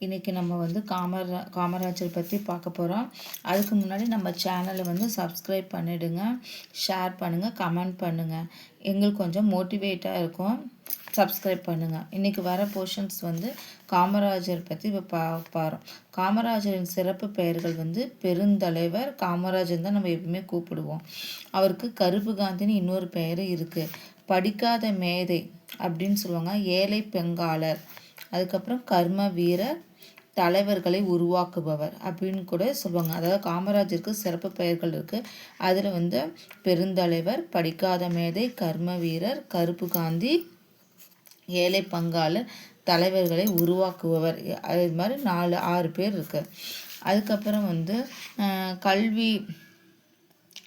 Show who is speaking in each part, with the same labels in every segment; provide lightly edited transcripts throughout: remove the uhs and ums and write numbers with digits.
Speaker 1: இன்றைக்கி நம்ம வந்து காமராஜர் பற்றி பார்க்க போகிறோம். அதுக்கு முன்னாடி நம்ம சேனலை வந்து சப்ஸ்கிரைப் பண்ணிவிடுங்க, ஷேர் பண்ணுங்கள், கமெண்ட் பண்ணுங்கள். எங்களுக்கு கொஞ்சம் மோட்டிவேட்டாக இருக்கும். சப்ஸ்கிரைப் பண்ணுங்கள். இன்றைக்கி வர போர்ஷன்ஸ் வந்து காமராஜர் பற்றி இப்போ பாரோம். காமராஜரின் சிறப்பு பெயர்கள் வந்து பெருந்தலைவர் காமராஜர் தான் நம்ம எப்பவுமே கூப்பிடுவோம். அவருக்கு கருப்பு காந்தின்னு இன்னொரு பெயர் இருக்குது. படிக்காத மேதை அப்படின்னு சொல்லுவாங்க. ஏழை பெங்காளர், அதுக்கப்புறம் கர்ம வீரர், தலைவர்களை உருவாக்குபவர் அப்படின்னு கூட சொல்லுவாங்க. அதாவது காமராஜருக்கு சிறப்பு பெயர்கள் இருக்குது. அதில் வந்து பெருந்தலைவர், படிக்காத மேதை, கர்ம வீரர், கருப்பு காந்தி, ஏழை பங்காளர், தலைவர்களை உருவாக்குபவர், அது மாதிரி 4-6 பேர் இருக்குது. அதுக்கப்புறம் வந்து கல்வி,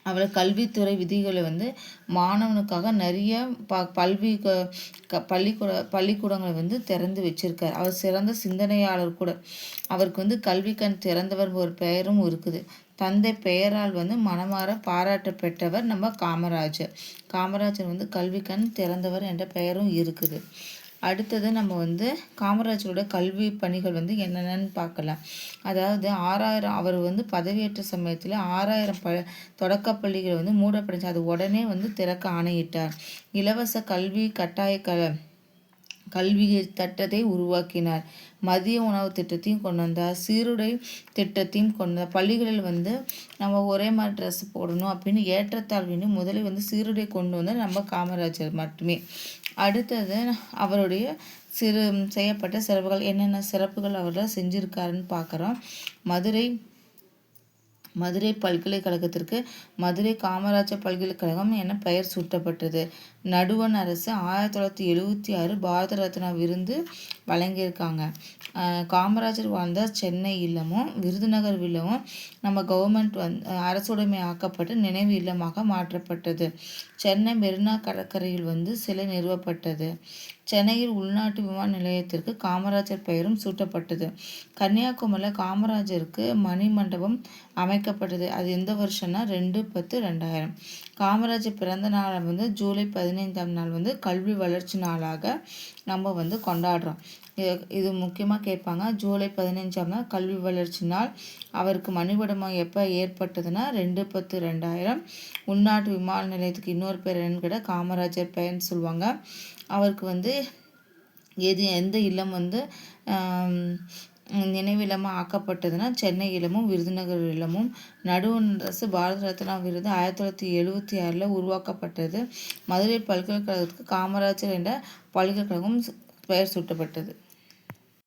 Speaker 1: அவர் கல்வித்துறை விதிகளை வந்து மாணவனுக்காக நிறைய பள்ளிக்கூடங்களை வந்து திறந்து வச்சிருக்கார். அவர் சிறந்த சிந்தனையாளர் கூட. அவருக்கு வந்து கல்வி கண் திறந்தவர் ஒரு பெயரும் இருக்குது. தந்தை பெயரால் வந்து மனமாற பாராட்ட பெற்றவர் நம்ம காமராஜர் வந்து கல்வி கண் திறந்தவர் என்ற பெயரும் இருக்குது. அடுத்தது நம்ம வந்து காமராஜரோட கல்வி பணிகள் வந்து என்னென்னு பார்க்கலாம். அதாவது 6000 அவர் வந்து பதவியேற்ற சமயத்தில் 6000 தொடக்க பள்ளிகள் வந்து மூடப்பட்டுச்சு. அது உடனே வந்து திறக்க ஆணையிட்டார். இலவச கல்வி கட்டாய கல்வி திட்டத்தை உருவாக்கினார். மதிய உணவு திட்டத்தையும் கொண்டு வந்தார். சீருடை திட்டத்தையும் கொண்டு வந்தார். பள்ளிகளில் வந்து நம்ம ஒரே மாதிரி ட்ரெஸ் போடணும் அப்படின்னு ஏற்றத்தாழ்வின்னு முதலில் வந்து சீருடை கொண்டு வந்தால் நம்ம காமராஜர் மட்டுமே. அடுத்தது அவருடைய செய்யப்பட்ட சிறப்புகள் என்னென்ன சிறப்புகள் அவர்கள் செஞ்சுருக்காருன்னு பார்க்குறோம். மதுரை பல்கலைக்கழகத்திற்கு மதுரை காமராஜர் பல்கலைக்கழகம் என பெயர் சூட்டப்பட்டது. நடுவண் அரசு 1976 பாரத ரத்னா விருது வழங்கியிருக்காங்க. காமராஜர் வாழ்ந்த சென்னை இல்லமும் விருதுநகர் இல்லமும் நம்ம கவர்மெண்ட் அரசுடைமை ஆக்கப்பட்டு நினைவு இல்லமாக மாற்றப்பட்டது. சென்னை மெரினா கடற்கரையில் வந்து சிலை நிறுவப்பட்டது. சென்னையில் உள்நாட்டு விமான நிலையத்திற்கு காமராஜர் பெயரும் சூட்டப்பட்டது. கன்னியாகுமரியில் காமராஜருக்கு மணி மண்டபம் அமைக்கப்பட்டது. அது எந்த வருஷம்னா 2/10/2000. காமராஜர் பிறந்த நாளை வந்து ஜூலை 15ஆம் நாள் வந்து கல்வி வளர்ச்சி நாளாக நம்ம வந்து கொண்டாடுறோம். இது முக்கியமாக கேட்பாங்க. ஜூலை 15ஆம் நாள் கல்வி வளர்ச்சி நாள். அவருக்கு மணிமண்டபம் எப்போ ஏற்பட்டதுன்னா 2/10/2000. உள்நாட்டு விமான நிலையத்துக்கு இன்னொரு பேர் என்னன்னு கேட்டால் காமராஜர் பெயர்னு சொல்லுவாங்க. அவருக்கு வந்து எந்த இல்லம் வந்து நினைவில்லமாக ஆக்கப்பட்டதுன்னா சென்னை இல்லமும் விருதுநகர் இல்லமும். நடுவண் அரசு பாரத ரத்னா விருது 1976 உருவாக்கப்பட்டது. மதுரை பல்கலைக்கழகத்துக்கு காமராஜர் என்ற பல்கலைக்கழகம் பெயர் சூட்டப்பட்டது.